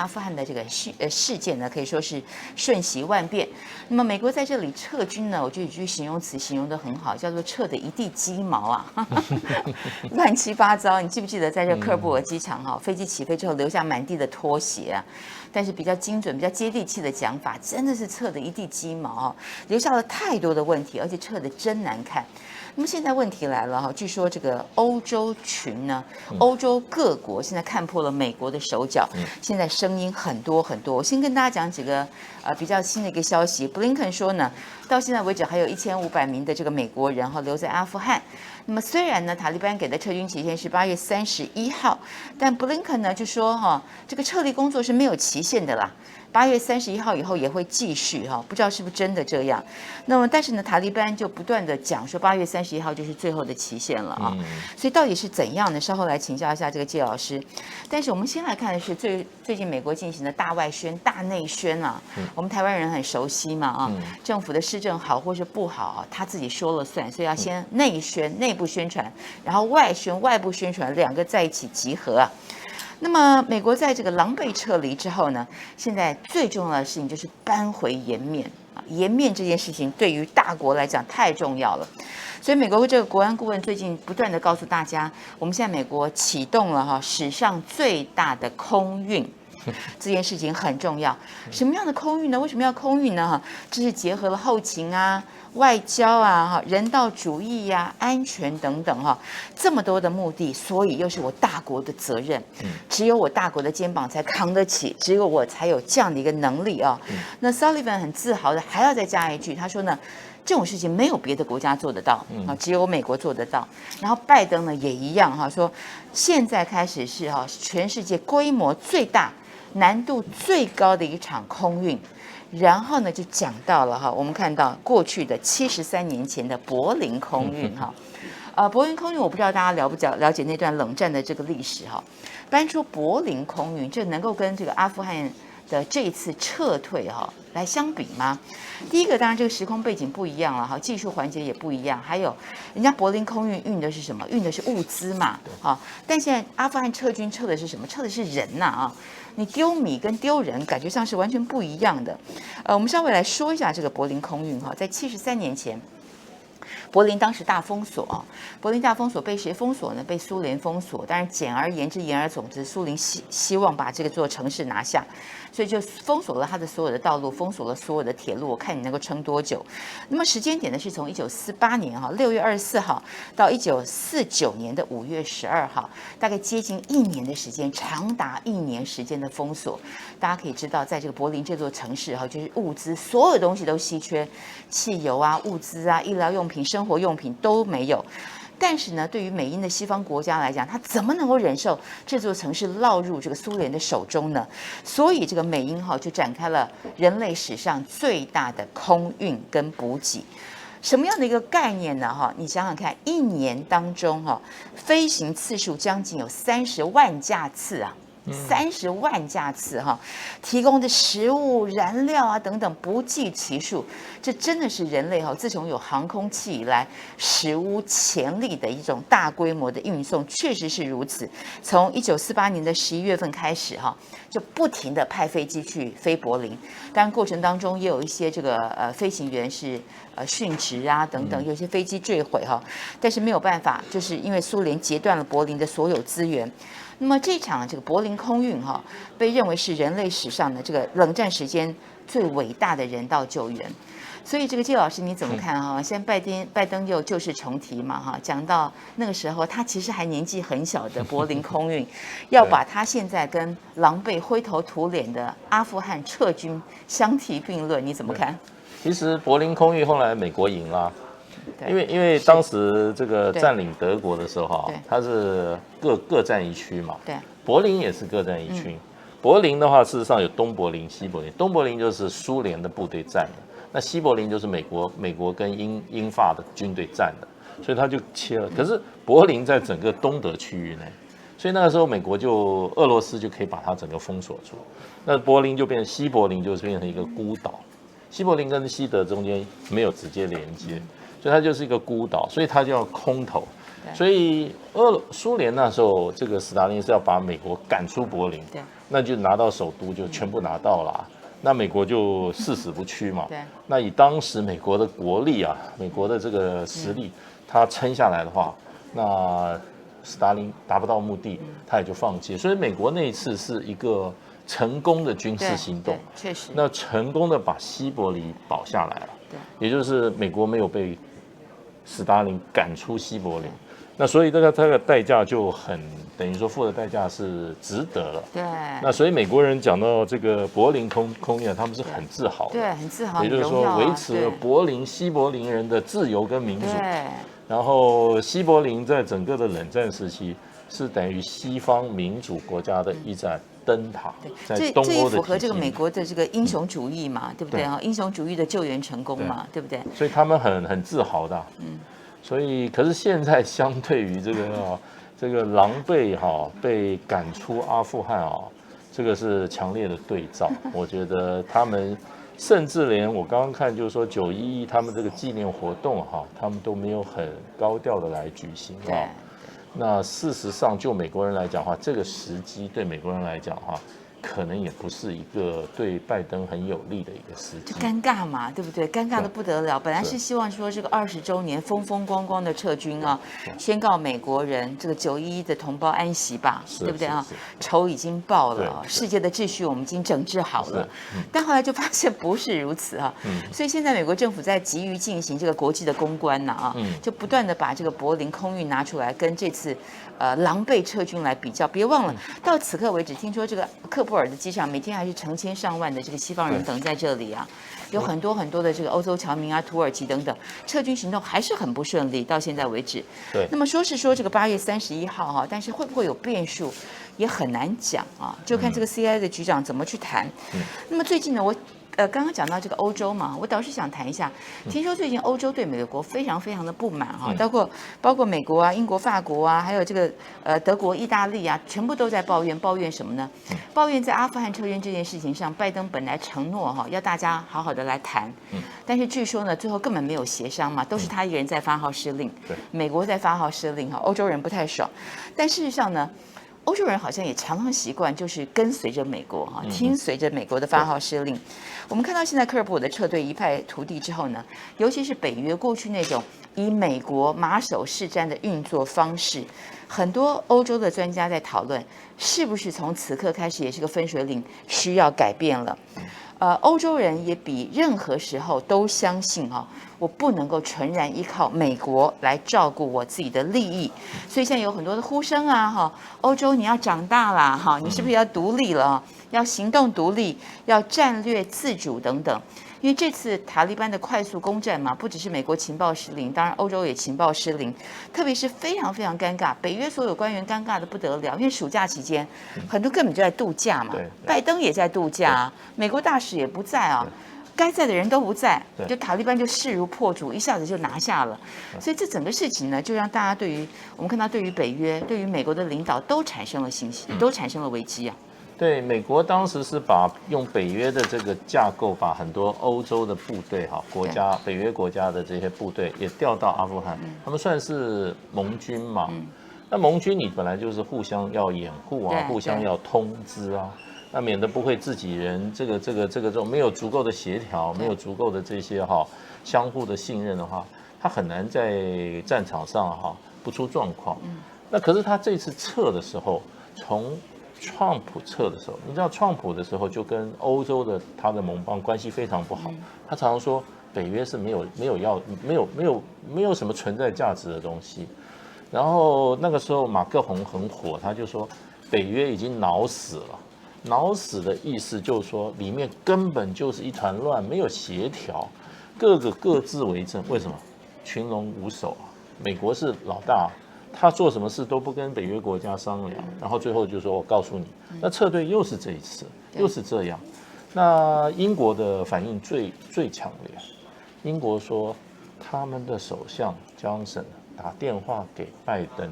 阿富汗的这个事件呢，可以说是瞬息万变。那么美国在这里撤军呢，我觉得有句形容词形容得很好，叫做撤得一地鸡毛啊，乱七八糟。你记不记得在这科尔布尔机场哈，飞机起飞之后留下满地的拖鞋啊？但是比较精准、比较接地气的讲法，真的是撤得一地鸡毛啊，留下了太多的问题，而且撤得真难看。那么现在问题来了哈，据说这个欧洲群呢，欧洲各国现在看破了美国的手脚，现在声音很多很多。我先跟大家讲几个比较新的一个消息，布林肯说呢，到现在为止还有1500名的这个美国人哈留在阿富汗。那么虽然呢，塔利班给的撤军期限是8月31号，但布林肯呢就说哈，这个撤离工作是没有期限的啦。8月31号以后也会继续哈，不知道是不是真的这样。那么但是呢，塔利班就不断的讲说8月31号就是最后的期限了啊。所以到底是怎样呢？稍后来请教一下这个介老师。但是我们先来看的是最近美国进行的大外宣、大内宣啊。我们台湾人很熟悉嘛啊，政府的施政好或是不好，他自己说了算，所以要先内宣、内部宣传，然后外宣、外部宣传两个在一起集合啊。那么，美国在这个狼狈撤离之后呢，现在最重要的事情就是扳回颜面啊！颜面这件事情对于大国来讲太重要了，所以美国这个国安顾问最近不断的告诉大家，我们现在美国启动了史上最大的空运。这件事情很重要，什么样的空运呢？为什么要空运呢？这是结合了后勤啊、外交啊、人道主义啊、安全等等这么多的目的，所以又是我大国的责任，只有我大国的肩膀才扛得起，只有我才有这样的一个能力啊。那 Sullivan 很自豪的还要再加一句，他说呢，这种事情没有别的国家做得到啊，只有美国做得到。然后拜登呢也一样哈，说现在开始是全世界规模最大、难度最高的一场空运。然后呢，就讲到了我们看到过去的73年前的柏林空运柏林空运我不知道大家了解那段冷战的这个历史搬出柏林空运，这能够跟这个阿富汗的这一次撤退来相比吗？第一个当然这个时空背景不一样了技术环节也不一样，还有人家柏林空运运的是什么？运的是物资嘛但现在阿富汗撤军撤的是什么？撤的是人呐你丢米跟丢人感觉上是完全不一样的。我们稍微来说一下这个柏林空运在73年前。柏林当时大封锁柏林大封锁被谁封锁呢？被苏联封锁。当然，简而言之，言而总之，苏联希望把这座城市拿下，所以就封锁了它的所有的道路，封锁了所有的铁路。我看你能够撑多久？那么时间点呢，是从1948年6月24号到1949年的5月12号，大概接近1年的时间，长达1年时间的封锁。大家可以知道，在这个柏林这座城市就是物资，所有东西都稀缺，汽油啊、物资啊、医疗用品、生活用品都没有。但是呢，对于美英的西方国家来讲，他怎么能够忍受这座城市落入这个苏联的手中呢？所以这个美英就展开了人类史上最大的空运跟补给。什么样的一个概念呢？你想想看，1年当中飞行次数将近有30万架次啊。30万架次提供的食物、燃料啊等等不计其数，这真的是人类自从有航空器以来史无前例的一种大规模的运送，确实是如此。从1948年的11月份开始就不停的派飞机去飞柏林，当然过程当中也有一些这个飞行员是殉职啊等等，有些飞机坠毁但是没有办法，就是因为苏联截断了柏林的所有资源。那么这场这个柏林空运被认为是人类史上的这个冷战时间最伟大的人道救援。所以这个季老师你怎么看现在拜登又旧事重提嘛讲到那个时候他其实还年纪很小的柏林空运，要把他现在跟狼狈灰头土脸的阿富汗撤军相提并论，你怎么看？其实柏林空运后来美国赢了。因为当时这个占领德国的时候它是各占一区嘛，对，柏林也是各占一区。柏林的话，事实上有东柏林、西柏林。东柏林就是苏联的部队占的，那西柏林就是美国跟英法的军队占的，所以它就切了。可是柏林在整个东德区域内，所以那个时候美国俄罗斯就可以把它整个封锁住，那柏林就变成西柏林，就变成一个孤岛。西柏林跟西德中间没有直接连接。所以它就是一个孤岛，所以它就要空投。所以苏联那时候这个斯大林是要把美国赶出柏林，对，那就拿到首都就全部拿到了。那美国就誓死不屈嘛。对。那以当时美国的国力啊，美国的这个实力，他撑下来的话，那斯大林达不到目的，他也就放弃。所以美国那一次是一个成功的军事行动，确实。那成功的把西柏林保下来了。对。也就是美国没有被斯大林赶出西柏林。那所以这个代价就很等于说付的代价是值得了。对。那所以美国人讲到这个柏林空运，他们是很自豪的。对，很自豪。也就是说，维持了柏林西柏林人的自由跟民主。对。然后西柏林在整个的冷战时期是等于西方民主国家的一盏灯塔。在东欧的这也符合这个美国的这个英雄主义嘛，对不对啊？英雄主义的救援成功嘛，对不对？所以他们很自豪的。所以，可是现在相对于这个狼狈被赶出阿富汗这个是强烈的对照。我觉得他们甚至连我刚刚看就是说911他们这个纪念活动他们都没有很高调的来举行那事实上，就美国人来讲这个时机对美国人来讲可能也不是一个对拜登很有利的一个时机，就尴尬嘛，对不对？尴尬的不得了。本来是希望说这个20周年风风光光的撤军宣告美国人这个911的同胞安息吧，对不对啊？仇已经报了，世界的秩序我们已经整治好了。但后来就发现不是如此所以现在美国政府在急于进行这个国际的公关就不断的把这个柏林空运拿出来跟这次狼狈撤军来比较。别忘了，到此刻为止，听说这个喀布尔的机场每天还是成千上万的这个西方人等在这里有很多很多的这个欧洲侨民土耳其等等，撤军行动还是很不顺利，到现在为止。对。那么说是说这个8月31号但是会不会有变数，也很难讲就看这个 CIA 的局长怎么去谈。那么最近呢，我刚刚讲到这个欧洲嘛，我倒是想谈一下，听说最近欧洲对美国非常非常的不满包括美国英国、法国还有这个德国、意大利全部都在抱怨什么呢？抱怨在阿富汗撤军这件事情上，拜登本来承诺要大家好好的来谈，但是据说呢，最后根本没有协商嘛，都是他一个人在发号施令，美国在发号施令欧洲人不太爽，但事实上呢，欧洲人好像也常常习惯就是跟随着美国听随着美国的发号施令。我们看到现在科尔布尔的撤退一败涂地之后呢，尤其是北约过去那种以美国马首是瞻的运作方式，很多欧洲的专家在讨论，是不是从此刻开始也是个分水岭，需要改变了。欧洲人也比任何时候都相信我不能够纯然依靠美国来照顾我自己的利益，所以现在有很多的呼声欧洲你要长大啦你是不是要独立了要行动独立，要战略自主等等。因为这次塔利班的快速攻占嘛，不只是美国情报失灵，当然欧洲也情报失灵，特别是非常非常尴尬，北约所有官员尴尬的不得了，因为暑假期间很多根本就在度假嘛，拜登也在度假美国大使也不在该在的人都不在，就塔利班就势如破竹，一下子就拿下了。所以这整个事情呢，就让大家我们看到对于北约、对于美国的领导都产生了信息，都产生了危机对，美国当时是用北约的这个架构，把很多欧洲的部队北约国家的这些部队也调到阿富汗，他们算是盟军嘛。那盟军你本来就是互相要掩护互相要通知那免得不会自己人这种没有足够的协调，没有足够的这些相互的信任的话，他很难在战场上不出状况。那可是他这次撤的时候，从川普撤的时候，你知道川普的时候就跟欧洲的他的盟邦关系非常不好，他常常说北约是没有什么存在价值的东西。然后那个时候马克宏很火，他就说北约已经脑死了。脑死的意思就是说里面根本就是一团乱，没有协调，各个各自为政。为什么？群龙无首美国是老大。他做什么事都不跟北约国家商量，然后最后就说我告诉你，那撤退又是这一次，又是这样。那英国的反应最强烈，英国说他们的首相Johnson打电话给拜登，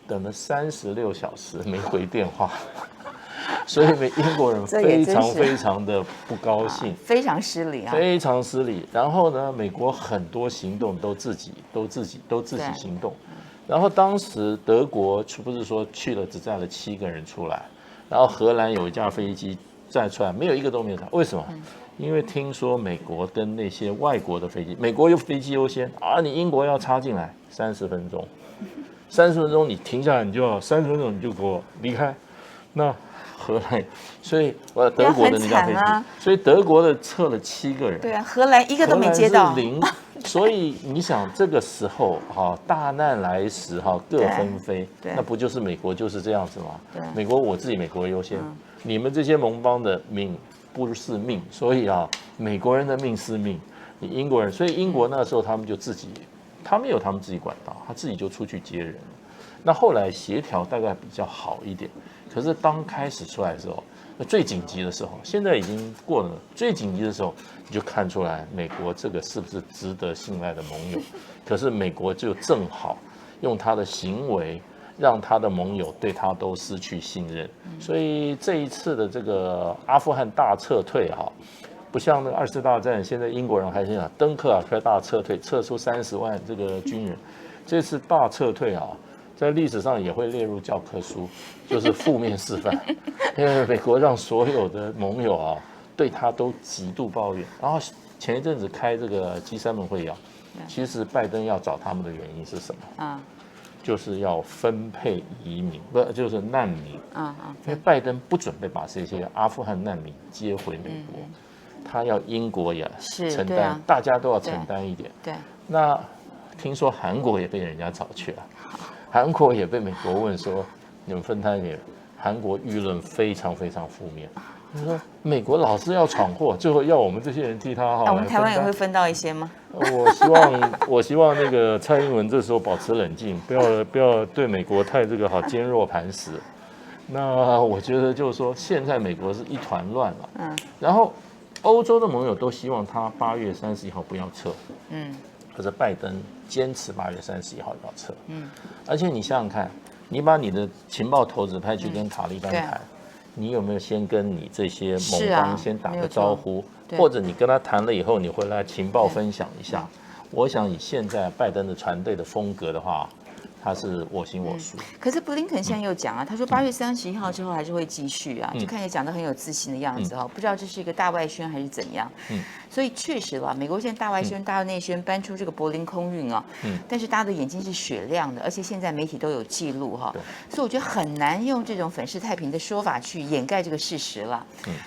等了36小时没回电话，所以英国人非常的不高兴，非常失礼非常失礼。然后呢，美国很多行动都自己行动。然后当时德国不是说去了只载了7个人出来，然后荷兰有一架飞机载出来，没有一个都没有上，为什么？因为听说美国跟那些外国的飞机，美国有飞机优先啊，你英国要插进来30分钟，30分钟你停下来，你就要30分钟你就给我离开。那荷兰，所以德国的那架飞机，所以德国的撤了7个人。对啊，荷兰一个都没接到。0，所以你想这个时候大难来时各纷飞，那不就是美国就是这样子吗？美国我自己美国优先，你们这些盟邦的命不是命，所以美国人的命是命，你英国人，所以英国那时候他们就自己，他们有他们自己管道，他自己就出去接人。那后来协调大概比较好一点，可是当开始出来的时候，最紧急的时候，现在已经过了，最紧急的时候，你就看出来美国这个是不是值得信赖的盟友？可是美国就正好用他的行为，让他的盟友对他都失去信任，所以这一次的这个阿富汗大撤退不像那个2次大战，现在英国人还是讲登克尔克大撤退，撤出30万这个军人，这次大撤退在历史上也会列入教科书，就是负面示范，因为美国让所有的盟友对他都极度抱怨。然后前一阵子开这个 G7会议其实拜登要找他们的原因是什么？就是要分配移民，不就是难民？因为拜登不准备把这些阿富汗难民接回美国，他要英国也承担，大家都要承担一点。对，那听说韩国也被人家找去了。韩国也被美国问说，你们分摊给韩国舆论非常非常负面。他说美国老是要闯祸，最后要我们这些人替他我们台湾也会分到一些吗？我希望那个蔡英文这时候保持冷静，不要对美国太这个坚若磐石。那我觉得就是说，现在美国是一团乱了。然后欧洲的盟友都希望他8月31号不要撤。可是拜登坚持8月31号要撤，而且你想想看，你把你的情报头子派去跟塔利班谈，你有没有先跟你这些盟邦先打个招呼，或者你跟他谈了以后，你回来情报分享一下？我想以现在拜登的团队的风格的话，他是我行我素。可是布林肯现在又讲他说8月31号之后还是会继续就看起来讲得很有自信的样子不知道这是一个大外宣还是怎样。所以确实美国现在大外宣、大内宣搬出这个柏林空运但是大家的眼睛是雪亮的，而且现在媒体都有记录所以我觉得很难用这种粉饰太平的说法去掩盖这个事实了。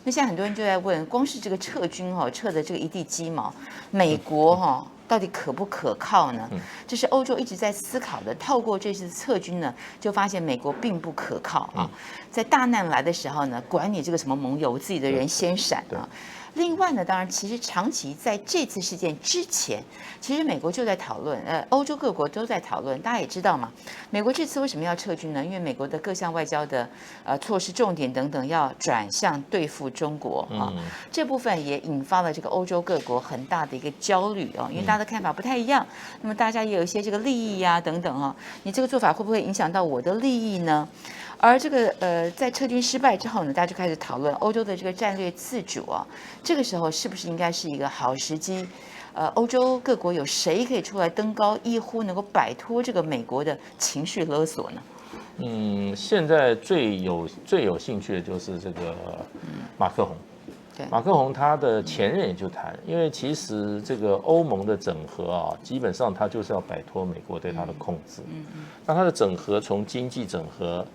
那现在很多人就在问，光是这个撤军撤的这个一地鸡毛，美国到底可不可靠呢？这是欧洲一直在思考的。透过这次撤军呢，就发现美国并不可靠在大难来的时候呢，管你这个什么盟友，我自己的人先闪另外呢，当然，其实长期在这次事件之前，其实美国就在讨论，欧洲各国都在讨论。大家也知道嘛，美国这次为什么要撤军呢？因为美国的各项外交的措施重点等等要转向对付中国这部分也引发了这个欧洲各国很大的一个焦虑因为大家的看法不太一样。那么大家也有一些这个利益等等你这个做法会不会影响到我的利益呢？而这个在撤军失败之后呢，大家就开始讨论欧洲的这个战略自主这个时候是不是应该是一个好时机？欧洲各国有谁可以出来登高一呼，能够摆脱这个美国的情绪勒索呢？现在最有兴趣的就是这个马克宏。马克宏他的前任也就谈，因为其实这个欧盟的整合基本上他就是要摆脱美国对他的控制。那他的整合从经济整合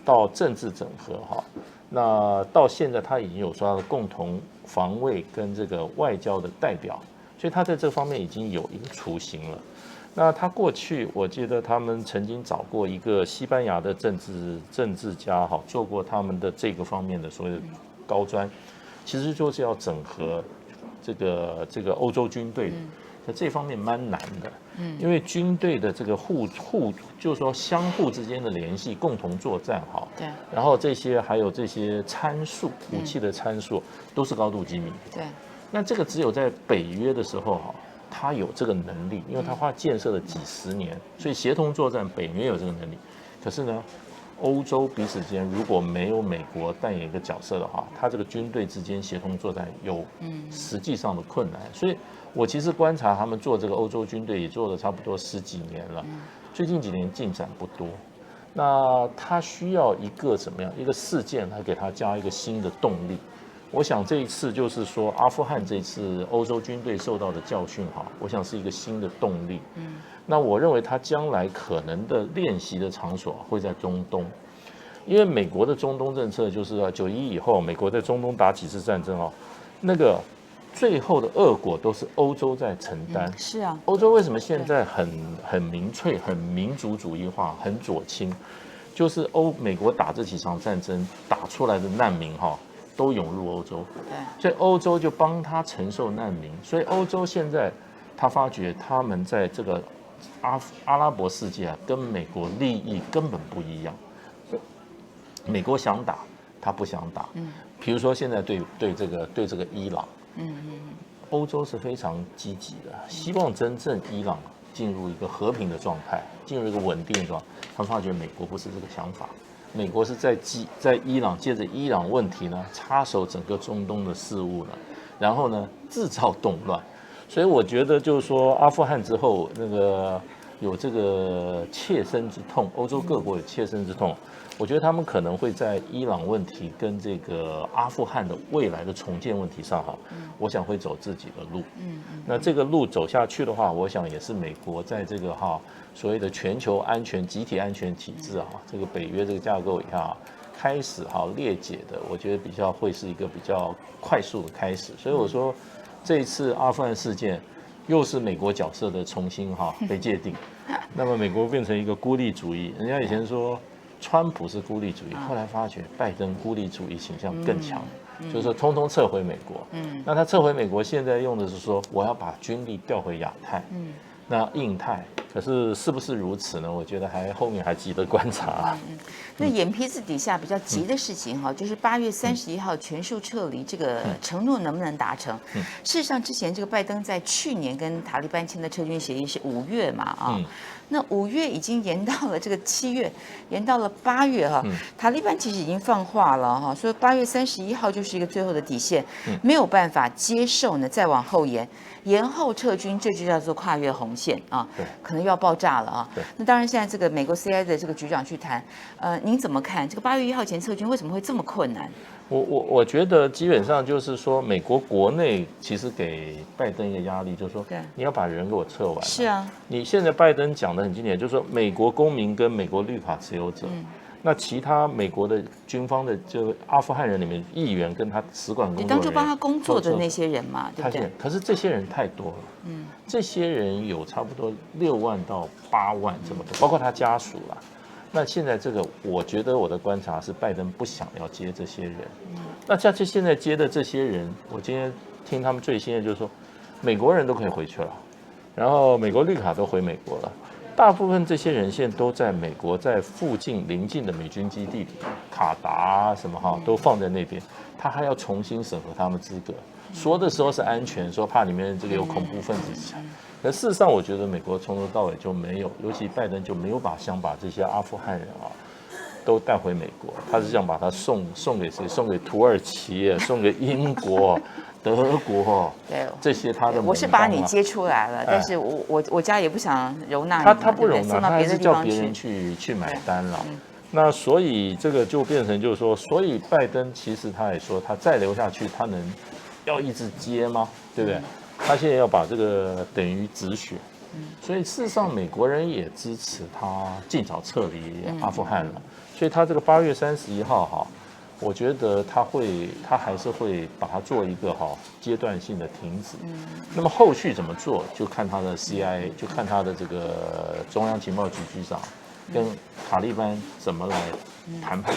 到政治整合那到现在他已经有说他的共同防卫跟这个外交的代表，所以他在这方面已经有一个雏形了。那他过去我记得他们曾经找过一个西班牙的政治家做过他们的这个方面的所谓的高专。其实就是要整合这个欧洲军队，在这方面蛮难的，因为军队的这个就是说相互之间的联系，共同作战对，然后还有这些参数，武器的参数都是高度机密，对，那这个只有在北约的时候他有这个能力，因为他建设了几十年，所以协同作战，北约有这个能力，可是呢？欧洲彼此间如果没有美国扮演一个角色的话，他这个军队之间协同作战有实际上的困难。所以我其实观察他们做这个欧洲军队也做了差不多10几年了。最近几年进展不多。那他需要一个怎么样一个事件来给他加一个新的动力。我想这一次就是说阿富汗这一次欧洲军队受到的教训哈，我想是一个新的动力。那我认为他将来可能的练习的场所会在中东，因为美国的中东政策就是9·11以后，美国在中东打几次战争哦，那个最后的恶果都是欧洲在承担。是啊，欧洲为什么现在很民粹、很民族主义化、很左倾？就是美国打这几场战争打出来的难民哈，都涌入欧洲，所以欧洲就帮他承受难民。所以欧洲现在他发觉他们在这个阿拉伯世界啊，跟美国利益根本不一样。美国想打，他不想打。比如说现在对这个伊朗，欧洲是非常积极的，希望真正伊朗进入一个和平的状态，进入一个稳定的状态。他发觉美国不是这个想法，美国是在伊朗借着伊朗问题呢，插手整个中东的事务呢，然后呢制造动乱。所以我觉得就是说，阿富汗之后那个有这个切身之痛，欧洲各国有切身之痛。我觉得他们可能会在伊朗问题跟这个阿富汗的未来的重建问题上哈，我想会走自己的路。那这个路走下去的话，我想也是美国在这个所谓的全球安全集体安全体制这个北约这个架构以下开始裂解的，我觉得会是一个比较快速的开始。所以我说这一次阿富汗事件又是美国角色的重新被界定，那么美国变成一个孤立主义。人家以前说川普是孤立主义，后来发觉拜登孤立主义倾向更强，就是说通通撤回美国。那他撤回美国，现在用的是说我要把军力调回亚太，那印太，可是不是如此呢？我觉得后面还值得观察。那眼皮子底下比较急的事情就是8月31号全数撤离这个承诺能不能达成？事实上，之前这个拜登在去年跟塔利班签的撤军协议是5月嘛那5月已经延到了这个7月，延到了8月塔利班其实已经放话了所以8月31号就是一个最后的底线，没有办法接受呢再往后延后撤军，这就叫做跨越红线可能又要爆炸了那当然，现在这个美国 CIA 的这个局长去谈，您怎么看这个8月1号前撤军为什么会这么困难？我觉得基本上就是说，美国国内其实给拜登一个压力，就是说，你要把人给我撤完。是啊，你现在拜登讲的很经典，就是说，美国公民跟美国绿卡持有者，那其他美国的军方的就阿富汗人里面，议员跟他使馆工作人员，你当初帮他工作的那些人嘛，对不对？可是这些人太多了，这些人有差不多6万到8万这么多，包括他家属啦。那现在这个，我觉得我的观察是，拜登不想要接这些人。那现在接的这些人，我今天听他们最新的就是说，美国人都可以回去了，然后美国绿卡都回美国了。大部分这些人现在都在美国，在附近邻近的美军基地里，卡达什么都放在那边，他还要重新审核他们资格。说的时候是安全，说怕里面这个有恐怖分子。可事实上，我觉得美国从头到尾就没有，尤其拜登就没有想把这些阿富汗人都带回美国，他是想把他送给谁？送给土耳其，送给英国、德国，对，这些他的。我是把你接出来了，但是我家也不想容纳你，他不容纳，他还是叫别人去买单了。那所以这个就变成就是说，所以拜登其实他也说，他再留下去，他要一直接吗？对不对？他现在要把这个等于止血，所以事实上美国人也支持他尽早撤离阿富汗了。所以他这个8月31号我觉得他还是会把它做一个阶段性的停止。那么后续怎么做，就看他的 CIA， 就看他的这个中央情报局局长跟塔利班怎么来谈判，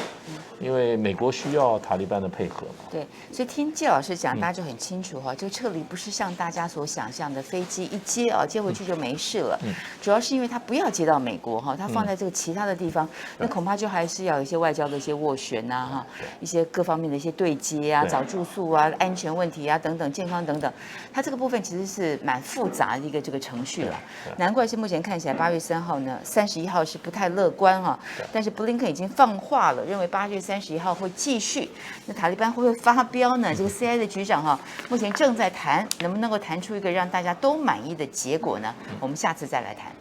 因为美国需要塔利班的配合嘛。对，所以听介老师讲，大家就很清楚这个撤离不是像大家所想象的飞机一接接回去就没事了，主要是因为他不要接到美国他放在这个其他的地方，那恐怕就还是要有一些外交的一些斡旋一些各方面的一些对接找住宿安全问题等等，健康等等，它这个部分其实是蛮复杂的一个这个程序了。难怪是目前看起来8月3号呢，31号是不太乐观但是布林肯已经放话了，认为8月31号会继续。那塔利班会不会发飙呢？这个 CIA 的局长目前正在谈，能不能够谈出一个让大家都满意的结果呢？我们下次再来谈。